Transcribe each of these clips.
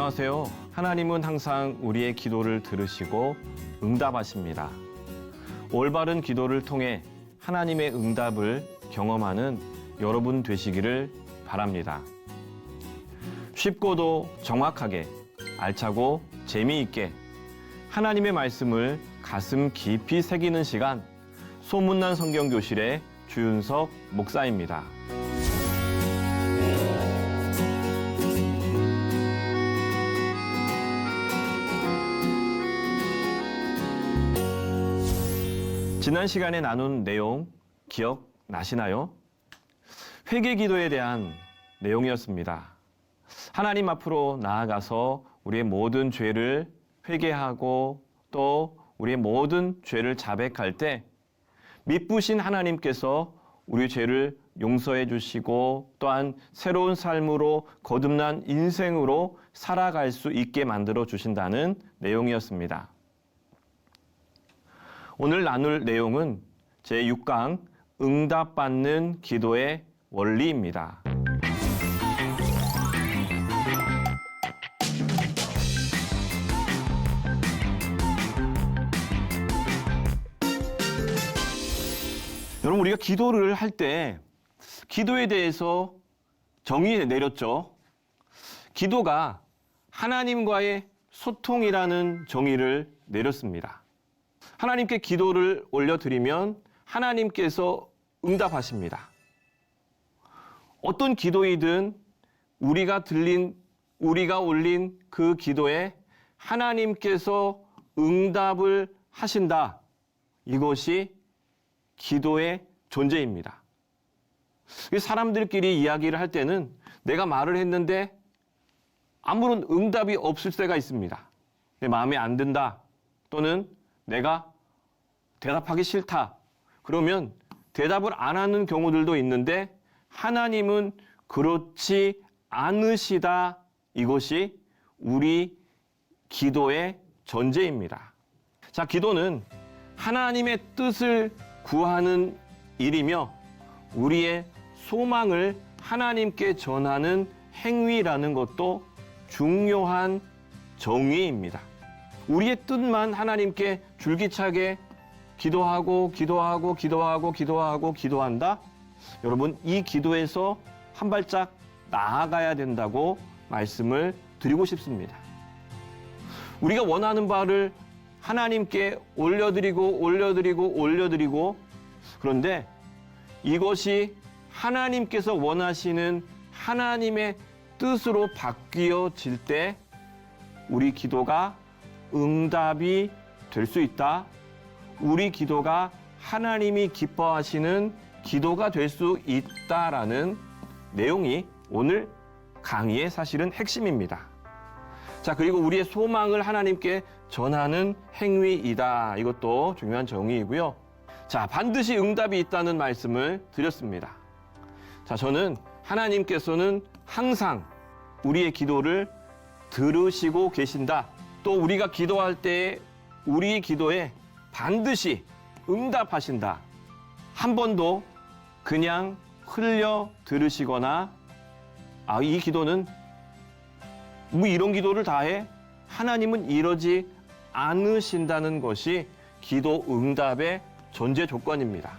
안녕하세요. 하나님은 항상 우리의 기도를 들으시고 응답하십니다. 올바른 기도를 통해 하나님의 응답을 경험하는 여러분 되시기를 바랍니다. 쉽고도 정확하게, 알차고 재미있게 하나님의 말씀을 가슴 깊이 새기는 시간, 소문난 성경교실의 주윤석 목사입니다. 지난 시간에 나눈 내용 기억나시나요? 회개 기도에 대한 내용이었습니다. 하나님 앞으로 나아가서 우리의 모든 죄를 회개하고 또 우리의 모든 죄를 자백할 때 미쁘신 하나님께서 우리 죄를 용서해 주시고 또한 새로운 삶으로 거듭난 인생으로 살아갈 수 있게 만들어 주신다는 내용이었습니다. 오늘 나눌 내용은 제6강 응답받는 기도의 원리입니다. 여러분, 우리가 기도를 할 때 기도에 대해서 정의 내렸죠. 기도가 하나님과의 소통이라는 정의를 내렸습니다. 하나님께 기도를 올려드리면 하나님께서 응답하십니다. 어떤 기도이든 우리가 올린 그 기도에 하나님께서 응답을 하신다. 이것이 기도의 존재입니다. 사람들끼리 이야기를 할 때는 내가 말을 했는데 아무런 응답이 없을 때가 있습니다. 내 마음에 안 든다. 또는 내가 대답하기 싫다. 그러면 대답을 안 하는 경우들도 있는데 하나님은 그렇지 않으시다. 이것이 우리 기도의 전제입니다. 자, 기도는 하나님의 뜻을 구하는 일이며 우리의 소망을 하나님께 전하는 행위라는 것도 중요한 정의입니다. 우리의 뜻만 하나님께 줄기차게 기도한다? 여러분, 이 기도에서 한 발짝 나아가야 된다고 말씀을 드리고 싶습니다. 우리가 원하는 바를 하나님께 올려드리고 그런데 이것이 하나님께서 원하시는 하나님의 뜻으로 바뀌어질 때 우리 기도가 응답이 될 수 있다. 우리 기도가 하나님이 기뻐하시는 기도가 될 수 있다라는 내용이 오늘 강의의 사실은 핵심입니다. 자, 그리고 우리의 소망을 하나님께 전하는 행위이다. 이것도 중요한 정의이고요. 자, 반드시 응답이 있다는 말씀을 드렸습니다. 자, 저는 하나님께서는 항상 우리의 기도를 들으시고 계신다. 또 우리가 기도할 때 우리 기도에 반드시 응답하신다. 한 번도 그냥 흘려 들으시거나 이 기도는 뭐 이런 기도를 다 해? 하나님은 이러지 않으신다는 것이 기도 응답의 전제 조건입니다.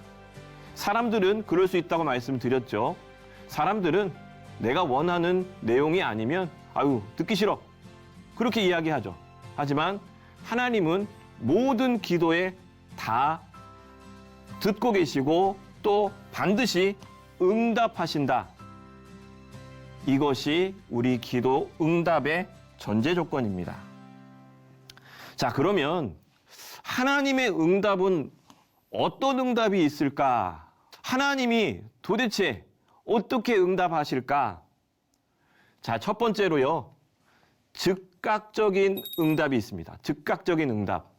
사람들은 그럴 수 있다고 말씀드렸죠. 사람들은 내가 원하는 내용이 아니면 듣기 싫어. 그렇게 이야기하죠. 하지만 하나님은 모든 기도에 다 듣고 계시고 또 반드시 응답하신다. 이것이 우리 기도 응답의 전제 조건입니다. 자, 그러면 하나님의 응답은 어떤 응답이 있을까? 하나님이 도대체 어떻게 응답하실까? 자, 첫 번째로요. 즉각적인 응답이 있습니다. 즉각적인 응답.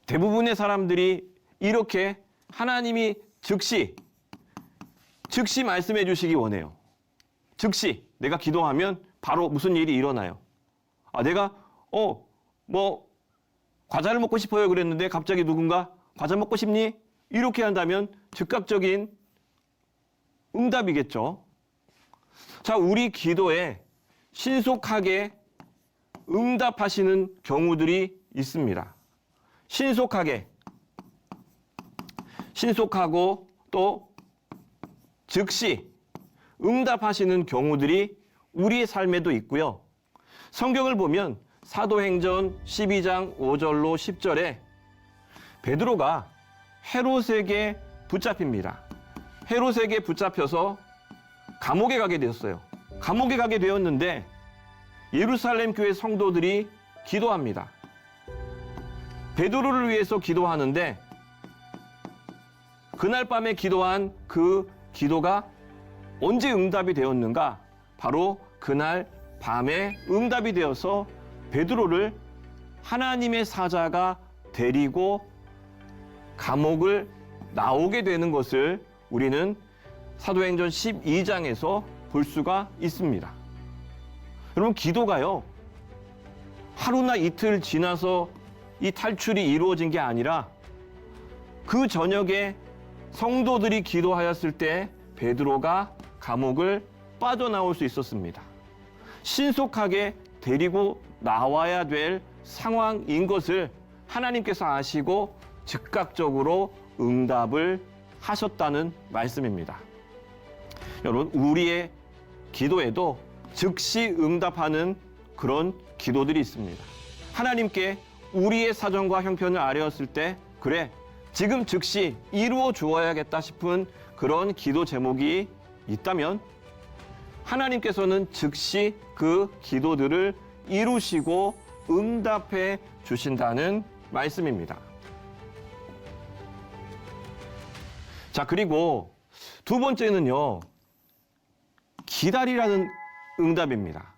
대부분의 사람들이 이렇게 하나님이 즉시 말씀해 주시기 원해요. 즉시 내가 기도하면 바로 무슨 일이 일어나요. 내가 과자를 먹고 싶어요 그랬는데 갑자기 누군가 과자 먹고 싶니? 이렇게 한다면 즉각적인 응답이겠죠. 자, 우리 기도에 신속하게 응답하시는 경우들이 있습니다. 신속하고 또 즉시 응답하시는 경우들이 우리의 삶에도 있고요. 성경을 보면 사도행전 12장 5절로 10절에 베드로가 헤롯에게 붙잡힙니다. 헤롯에게 붙잡혀서 감옥에 가게 되었어요. 감옥에 가게 되었는데 예루살렘 교회 성도들이 기도합니다. 베드로를 위해서 기도하는데 그날 밤에 기도한 그 기도가 언제 응답이 되었는가? 바로 그날 밤에 응답이 되어서 베드로를 하나님의 사자가 데리고 감옥을 나오게 되는 것을 우리는 사도행전 12장에서 볼 수가 있습니다. 여러분, 기도가요, 하루나 이틀 지나서 이 탈출이 이루어진 게 아니라 그 저녁에 성도들이 기도하였을 때 베드로가 감옥을 빠져나올 수 있었습니다. 신속하게 데리고 나와야 될 상황인 것을 하나님께서 아시고 즉각적으로 응답을 하셨다는 말씀입니다. 여러분, 우리의 기도에도 즉시 응답하는 그런 기도들이 있습니다. 하나님께 우리의 사정과 형편을 아뢰었을 때, 그래, 지금 즉시 이루어 주어야겠다 싶은 그런 기도 제목이 있다면 하나님께서는 즉시 그 기도들을 이루시고 응답해 주신다는 말씀입니다. 자, 그리고 두 번째는요, 기다리라는 응답입니다.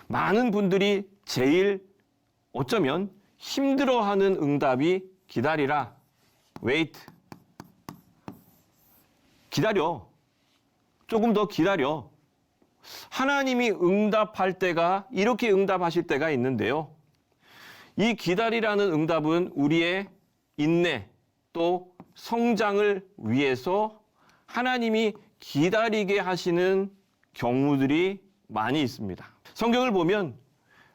많은 분들이 제일 어쩌면 힘들어하는 응답이 기다리라, wait. 기다려. 조금 더 기다려. 하나님이 응답할 때가, 이렇게 응답하실 때가 있는데요. 이 기다리라는 응답은 우리의 인내 또 성장을 위해서 하나님이 기다리게 하시는 경우들이 많이 있습니다. 성경을 보면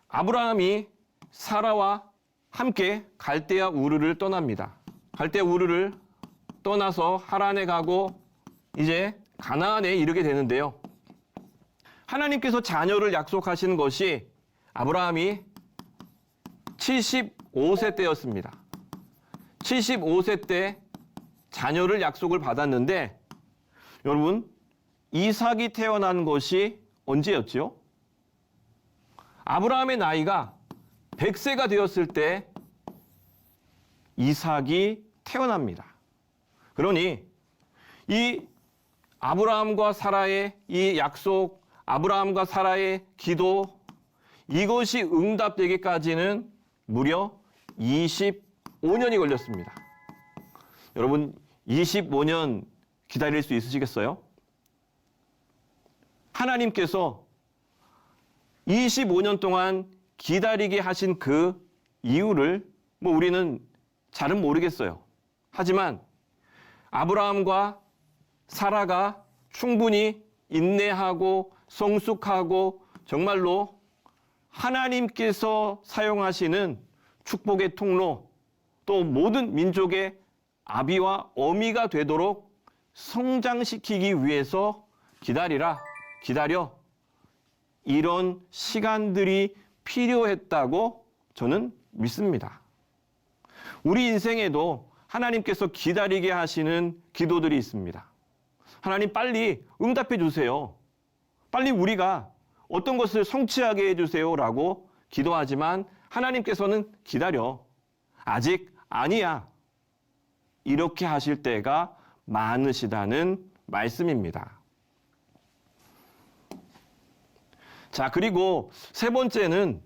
아브라함이 사라와 함께 갈대아 우르를 떠납니다. 갈대아 우르를 떠나서 하란에 가고 이제 가나안에 이르게 되는데요. 하나님께서 자녀를 약속하시는 것이 아브라함이 75세 때였습니다. 75세 때 자녀를 약속을 받았는데, 여러분, 이삭이 태어난 것이 언제였지요? 아브라함의 나이가 100세가 되었을 때 이삭이 태어납니다. 그러니 이 아브라함과 사라의 이 약속, 아브라함과 사라의 기도, 이것이 응답되기까지는 무려 25년이 걸렸습니다. 여러분, 25년 기다릴 수 있으시겠어요? 하나님께서 25년 동안 기다리게 하신 그 이유를 우리는 잘은 모르겠어요. 하지만 아브라함과 사라가 충분히 인내하고 성숙하고 정말로 하나님께서 사용하시는 축복의 통로, 또 모든 민족의 아비와 어미가 되도록 성장시키기 위해서 기다려. 이런 시간들이 필요했다고 저는 믿습니다. 우리 인생에도 하나님께서 기다리게 하시는 기도들이 있습니다. 하나님, 빨리 응답해 주세요. 빨리 우리가 어떤 것을 성취하게 해주세요라고 기도하지만 하나님께서는 기다려. 아직 아니야. 이렇게 하실 때가 많으시다는 말씀입니다. 자, 그리고 세 번째는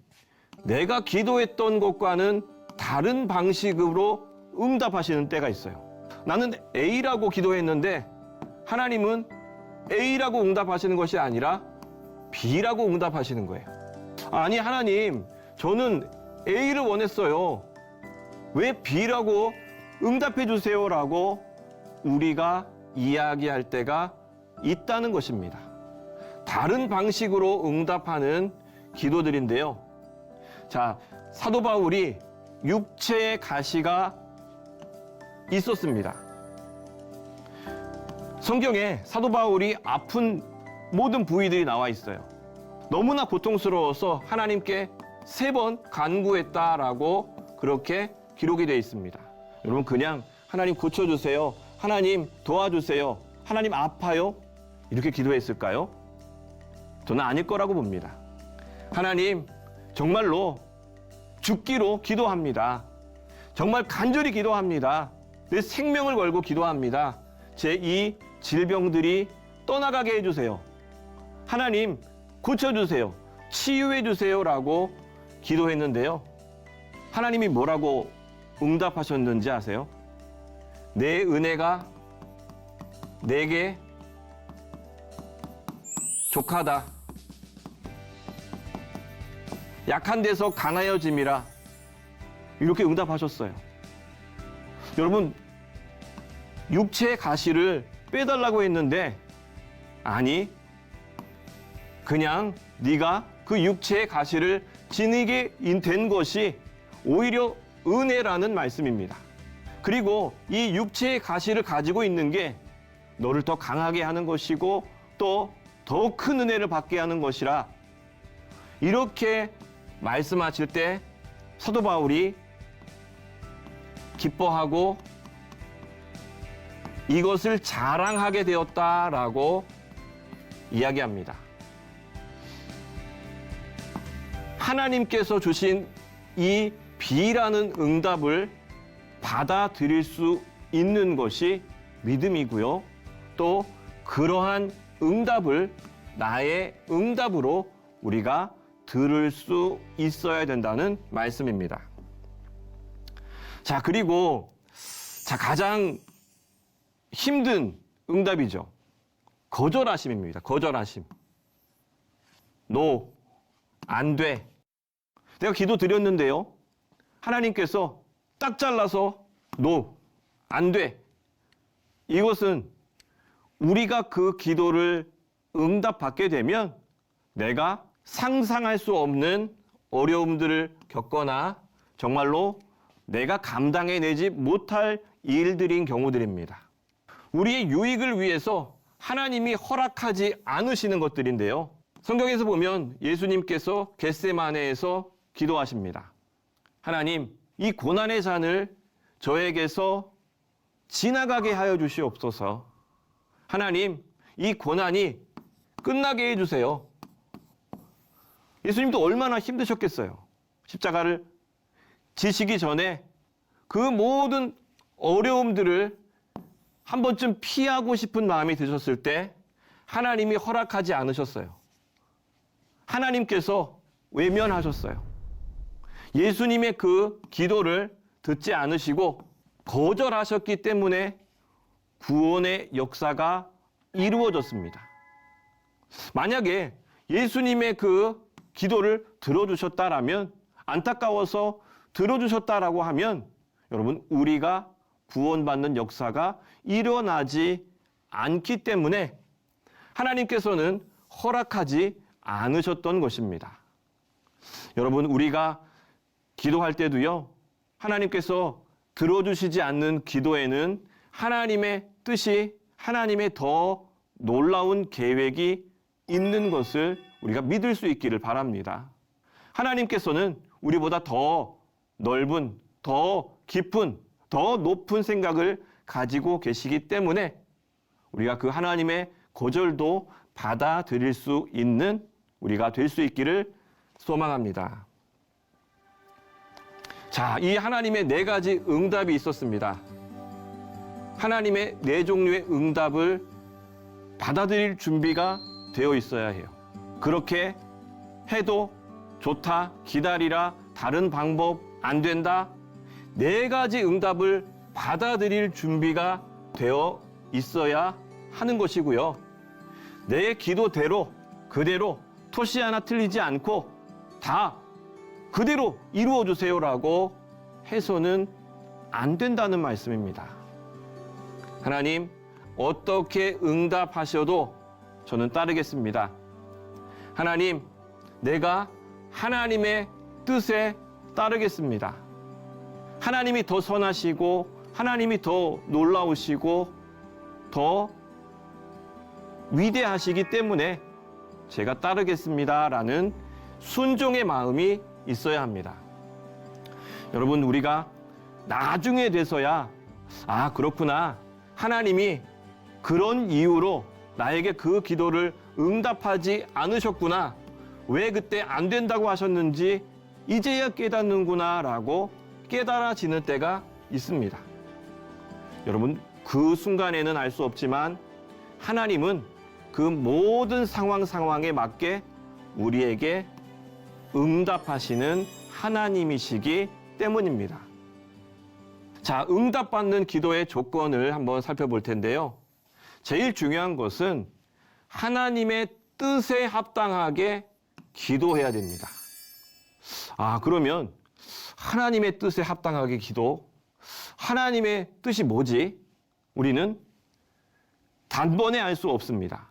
내가 기도했던 것과는 다른 방식으로 응답하시는 때가 있어요. 나는 A라고 기도했는데 하나님은 A라고 응답하시는 것이 아니라 B라고 응답하시는 거예요. 아니, 하나님, 저는 A를 원했어요. 왜 B라고 응답해 주세요라고 우리가 이야기할 때가 있다는 것입니다. 다른 방식으로 응답하는 기도들인데요. 자, 사도 바울이 육체의 가시가 있었습니다. 성경에 사도 바울이 아픈 모든 부위들이 나와 있어요. 너무나 고통스러워서 하나님께 3번 간구했다라고 그렇게 기록이 되어 있습니다. 여러분, 그냥 하나님 고쳐주세요, 하나님 도와주세요, 하나님 아파요, 이렇게 기도했을까요? 저는 아닐 거라고 봅니다. 하나님, 정말로 죽기로 기도합니다. 정말 간절히 기도합니다. 내 생명을 걸고 기도합니다. 제 이 질병들이 떠나가게 해주세요. 하나님, 고쳐주세요, 치유해주세요 라고 기도했는데요. 하나님이 뭐라고 응답하셨는지 아세요? 내 은혜가 내게 족하다. 약한 데서 강하여짐이라. 이렇게 응답하셨어요. 여러분, 육체의 가시를 빼달라고 했는데, 아니, 그냥 네가 그 육체의 가시를 지니게 된 것이 오히려 은혜라는 말씀입니다. 그리고 이 육체의 가시를 가지고 있는 게 너를 더 강하게 하는 것이고 또 더 큰 은혜를 받게 하는 것이라, 이렇게 말씀하실 때 사도 바울이 기뻐하고 이것을 자랑하게 되었다라고 이야기합니다. 하나님께서 주신 이 B라는 응답을 받아들일 수 있는 것이 믿음이고요. 또 그러한 응답을 나의 응답으로 우리가 들을 수 있어야 된다는 말씀입니다. 자, 그리고 가장 힘든 응답이죠. 거절하심입니다. 거절하심. No, 안 돼. 내가 기도 드렸는데요, 하나님께서 딱 잘라서 No, 안 돼. 이것은 우리가 그 기도를 응답받게 되면 내가 상상할 수 없는 어려움들을 겪거나 정말로 내가 감당해내지 못할 일들인 경우들입니다. 우리의 유익을 위해서 하나님이 허락하지 않으시는 것들인데요. 성경에서 보면 예수님께서 겟세마네에서 기도하십니다. 하나님, 이 고난의 잔을 저에게서 지나가게 하여 주시옵소서. 하나님, 이 고난이 끝나게 해주세요. 예수님도 얼마나 힘드셨겠어요. 십자가를 지시기 전에 그 모든 어려움들을 한 번쯤 피하고 싶은 마음이 드셨을 때 하나님이 허락하지 않으셨어요. 하나님께서 외면하셨어요. 예수님의 그 기도를 듣지 않으시고 거절하셨기 때문에 구원의 역사가 이루어졌습니다. 만약에 예수님의 그 기도를 들어주셨다라면, 안타까워서 들어주셨다라고 하면 여러분, 우리가 구원받는 역사가 일어나지 않기 때문에 하나님께서는 허락하지 않으셨던 것입니다. 여러분, 우리가 기도할 때도요, 하나님께서 들어주시지 않는 기도에는 하나님의 뜻이, 하나님의 더 놀라운 계획이 있는 것을 우리가 믿을 수 있기를 바랍니다. 하나님께서는 우리보다 더 넓은, 더 깊은, 더 높은 생각을 가지고 계시기 때문에 우리가 그 하나님의 거절도 받아들일 수 있는 우리가 될 수 있기를 소망합니다. 자, 이 하나님의 4가지 응답이 있었습니다. 하나님의 4종류의 응답을 받아들일 준비가 되어 있어야 해요. 그렇게 해도 좋다, 기다리라, 다른 방법 안 된다, 4가지 응답을 받아들일 준비가 되어 있어야 하는 것이고요. 내 기도대로 그대로 토시 하나 틀리지 않고 다 그대로 이루어 주세요라고 해서는 안 된다는 말씀입니다. 하나님, 어떻게 응답하셔도 저는 따르겠습니다. 하나님, 내가 하나님의 뜻에 따르겠습니다. 하나님이 더 선하시고 하나님이 더 놀라우시고 더 위대하시기 때문에 제가 따르겠습니다라는 순종의 마음이 있어야 합니다. 여러분, 우리가 나중에 돼서야 그렇구나, 하나님이 그런 이유로 나에게 그 기도를 응답하지 않으셨구나, 왜 그때 안 된다고 하셨는지 이제야 깨닫는구나 라고 깨달아지는 때가 있습니다. 여러분, 그 순간에는 알 수 없지만 하나님은 그 모든 상황에 맞게 우리에게 응답하시는 하나님이시기 때문입니다. 자, 응답받는 기도의 조건을 한번 살펴볼 텐데요. 제일 중요한 것은 하나님의 뜻에 합당하게 기도해야 됩니다. 그러면 하나님의 뜻에 합당하게 기도, 하나님의 뜻이 뭐지? 우리는 단번에 알 수 없습니다.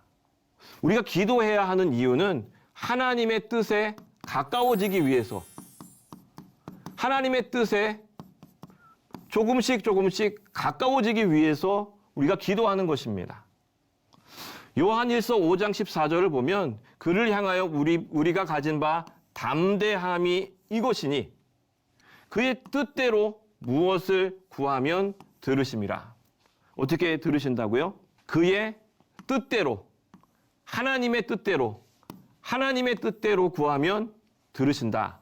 우리가 기도해야 하는 이유는 하나님의 뜻에 가까워지기 위해서, 하나님의 뜻에 조금씩 가까워지기 위해서 우리가 기도하는 것입니다. 요한일서 5장 14절을 보면 그를 향하여 우리가 가진 바 담대함이 이것이니 그의 뜻대로 무엇을 구하면 들으심이라. 어떻게 들으신다고요? 그의 뜻대로, 하나님의 뜻대로 구하면 들으신다.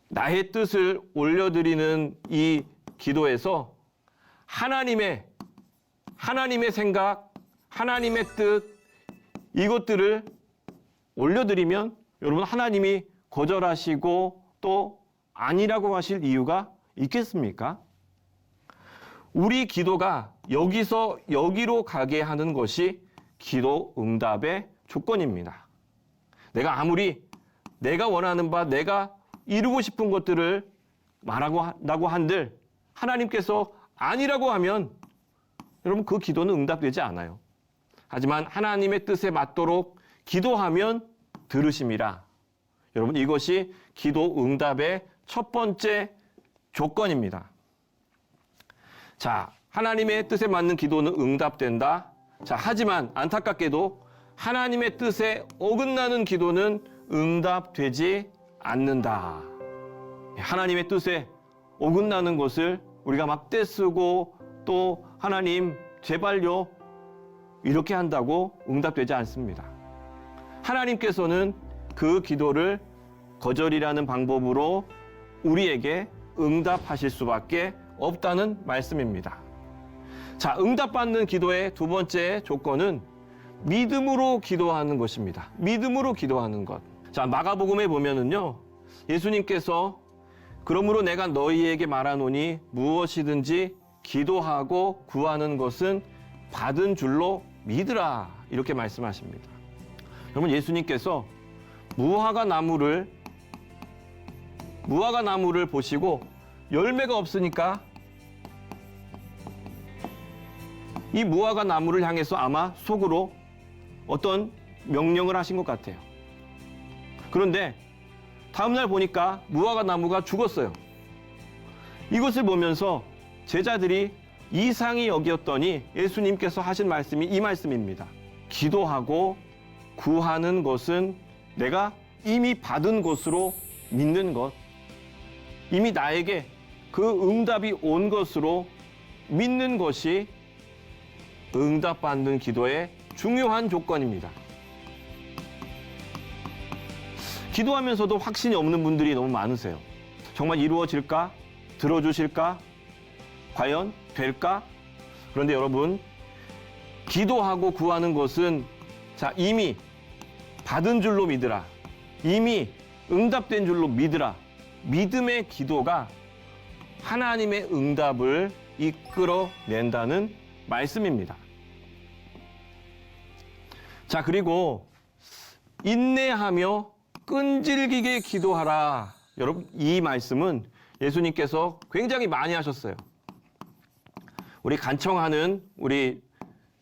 나의 뜻을 올려드리는 이 기도에서 하나님의 생각, 하나님의 뜻, 이것들을 올려드리면 여러분, 하나님이 거절하시고 또 아니라고 하실 이유가 있겠습니까? 우리 기도가 여기서 여기로 가게 하는 것이 기도 응답의 조건입니다. 내가 아무리 내가 원하는 바, 내가 이루고 싶은 것들을 말하고 한들 하나님께서 아니라고 하면 여러분, 그 기도는 응답되지 않아요. 하지만 하나님의 뜻에 맞도록 기도하면 들으심이라. 여러분, 이것이 기도 응답의 첫 번째 조건입니다. 자, 하나님의 뜻에 맞는 기도는 응답된다. 자, 하지만 안타깝게도 하나님의 뜻에 어긋나는 기도는 응답되지 않는다. 하나님의 뜻에 어긋나는 것을 우리가 막 떼쓰고 또 하나님 제발요 이렇게 한다고 응답되지 않습니다. 하나님께서는 그 기도를 거절이라는 방법으로 우리에게 응답하실 수밖에 없다는 말씀입니다. 자, 응답받는 기도의 두 번째 조건은 믿음으로 기도하는 것입니다. 믿음으로 기도하는 것. 자, 마가복음에 보면은요, 예수님께서 그러므로 내가 너희에게 말하노니 무엇이든지 기도하고 구하는 것은 받은 줄로 믿으라, 이렇게 말씀하십니다. 여러분, 예수님께서 무화과 나무를 보시고 열매가 없으니까 이 무화과 나무를 향해서 아마 속으로 어떤 명령을 하신 것 같아요. 그런데 다음날 보니까 무화과 나무가 죽었어요. 이것을 보면서 제자들이 이상히 여겼더니 예수님께서 하신 말씀이 이 말씀입니다. 기도하고 구하는 것은 내가 이미 받은 것으로 믿는 것, 이미 나에게 그 응답이 온 것으로 믿는 것이 응답받는 기도의 중요한 조건입니다. 기도하면서도 확신이 없는 분들이 너무 많으세요. 정말 이루어질까? 들어주실까? 과연 될까? 그런데 여러분, 기도하고 구하는 것은 이미 받은 줄로 믿으라. 이미 응답된 줄로 믿으라. 믿음의 기도가 하나님의 응답을 이끌어낸다는 말씀입니다. 자, 그리고 인내하며 끈질기게 기도하라. 여러분, 이 말씀은 예수님께서 굉장히 많이 하셨어요. 우리 간청하는 우리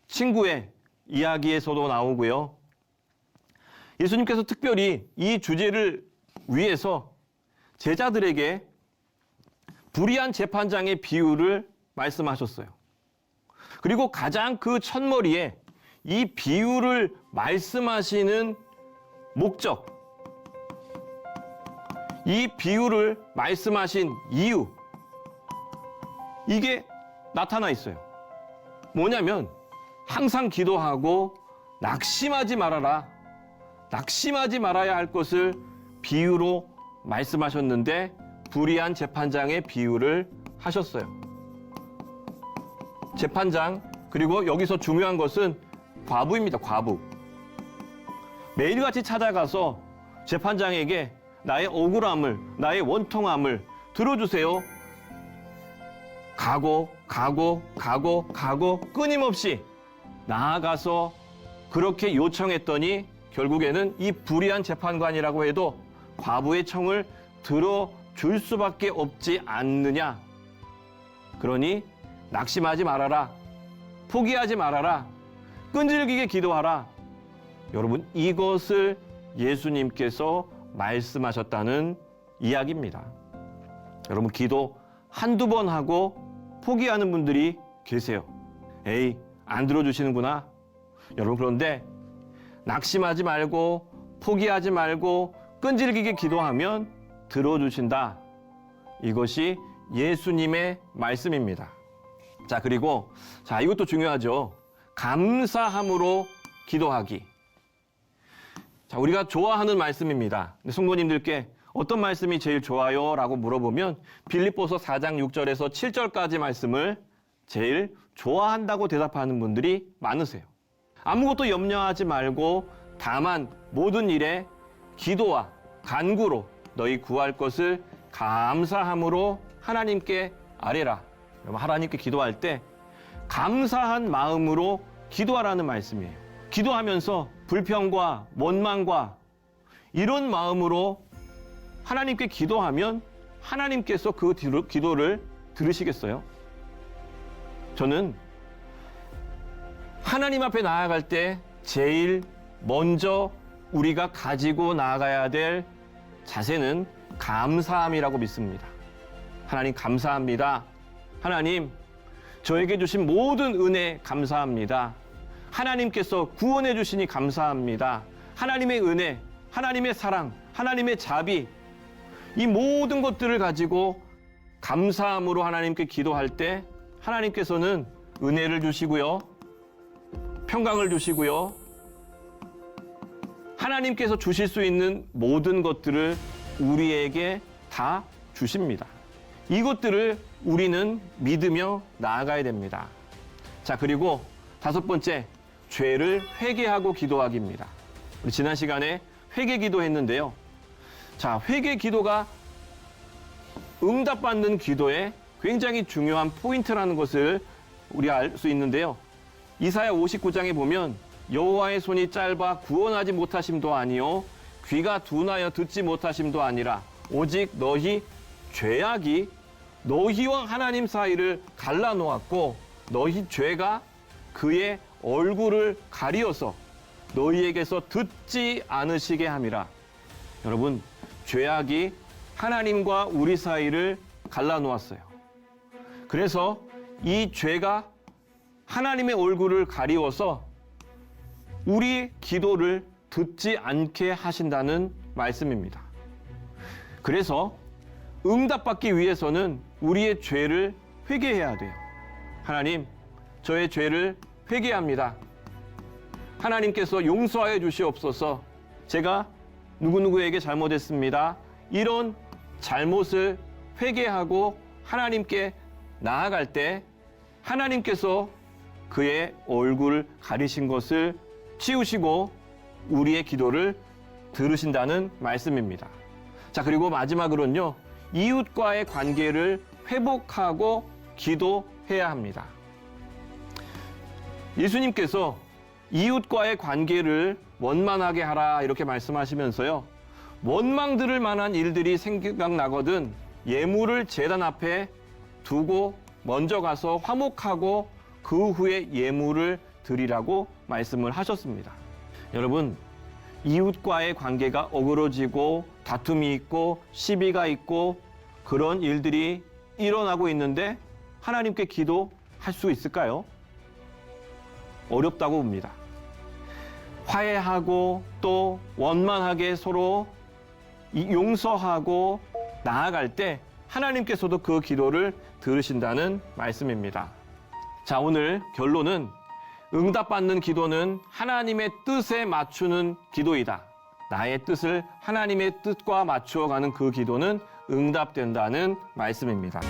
친구의 이야기에서도 나오고요. 예수님께서 특별히 이 주제를 위해서 제자들에게 불의한 재판장의 비유를 말씀하셨어요. 그리고 가장 그 첫머리에 이 비유를 말씀하시는 목적, 이 비유를 말씀하신 이유, 이게 나타나 있어요. 뭐냐면 항상 기도하고 낙심하지 말아라. 낙심하지 말아야 할 것을 비유로 말씀하셨는데 불의한 재판장의 비유를 하셨어요. 재판장, 그리고 여기서 중요한 것은 과부입니다. 과부. 매일같이 찾아가서 재판장에게 나의 억울함을, 나의 원통함을 들어주세요. 가고 끊임없이 나아가서 그렇게 요청했더니 결국에는 이 불의한 재판관이라고 해도 과부의 청을 들어줄 수밖에 없지 않느냐. 그러니 낙심하지 말아라. 포기하지 말아라. 끈질기게 기도하라. 여러분, 이것을 예수님께서 말씀하셨다는 이야기입니다. 여러분, 기도 한두 번 하고 포기하는 분들이 계세요. 에이, 안 들어주시는구나. 여러분, 그런데 낙심하지 말고 포기하지 말고 끈질기게 기도하면 들어주신다. 이것이 예수님의 말씀입니다. 자, 그리고 이것도 중요하죠. 감사함으로 기도하기. 자, 우리가 좋아하는 말씀입니다. 성도님들께 어떤 말씀이 제일 좋아요? 라고 물어보면 빌립보서 4장 6절에서 7절까지 말씀을 제일 좋아한다고 대답하는 분들이 많으세요. 아무것도 염려하지 말고 다만 모든 일에 기도와 간구로 너희 구할 것을 감사함으로 하나님께 아뢰라. 여러분, 하나님께 기도할 때 감사한 마음으로 기도하라는 말씀이에요. 기도하면서 불평과 원망과 이런 마음으로 하나님께 기도하면 하나님께서 그 기도를 들으시겠어요? 저는 하나님 앞에 나아갈 때 제일 먼저 우리가 가지고 나아가야 될 자세는 감사함이라고 믿습니다. 하나님 감사합니다. 하나님, 저에게 주신 모든 은혜 감사합니다. 하나님께서 구원해 주시니 감사합니다. 하나님의 은혜, 하나님의 사랑, 하나님의 자비, 이 모든 것들을 가지고 감사함으로 하나님께 기도할 때 하나님께서는 은혜를 주시고요, 평강을 주시고요, 하나님께서 주실 수 있는 모든 것들을 우리에게 다 주십니다. 이것들을 우리는 믿으며 나아가야 됩니다. 자, 그리고 다섯 번째, 죄를 회개하고 기도하기입니다. 우리 지난 시간에 회개 기도했는데요. 자, 회개 기도가 응답받는 기도의 굉장히 중요한 포인트라는 것을 우리 알 수 있는데요. 이사야 59장에 보면 여호와의 손이 짧아 구원하지 못하심도 아니요 귀가 둔하여 듣지 못하심도 아니라 오직 너희 죄악이 너희와 하나님 사이를 갈라놓았고 너희 죄가 그의 얼굴을 가리어서 너희에게서 듣지 않으시게 함이라. 여러분, 죄악이 하나님과 우리 사이를 갈라놓았어요. 그래서 이 죄가 하나님의 얼굴을 가리워서 우리 기도를 듣지 않게 하신다는 말씀입니다. 그래서 응답받기 위해서는 우리의 죄를 회개해야 돼요. 하나님, 저의 죄를 회개합니다. 하나님께서 용서하여 주시옵소서. 제가 누구누구에게 잘못했습니다. 이런 잘못을 회개하고 하나님께 나아갈 때 하나님께서 그의 얼굴을 가리신 것을 치우시고 우리의 기도를 들으신다는 말씀입니다. 자, 그리고 마지막으로는요, 이웃과의 관계를 회복하고 기도해야 합니다. 예수님께서 이웃과의 관계를 원만하게 하라 이렇게 말씀하시면서요, 원망 들을 만한 일들이 생각나거든 예물을 제단 앞에 두고 먼저 가서 화목하고 그 후에 예물을 드리라고 말씀을 하셨습니다. 여러분, 이웃과의 관계가 어그러지고 다툼이 있고 시비가 있고 그런 일들이 일어나고 있는데 하나님께 기도할 수 있을까요? 어렵다고 봅니다. 화해하고 또 원만하게 서로 용서하고 나아갈 때 하나님께서도 그 기도를 들으신다는 말씀입니다. 자, 오늘 결론은 응답받는 기도는 하나님의 뜻에 맞추는 기도이다. 나의 뜻을 하나님의 뜻과 맞추어가는 그 기도는 응답된다는 말씀입니다.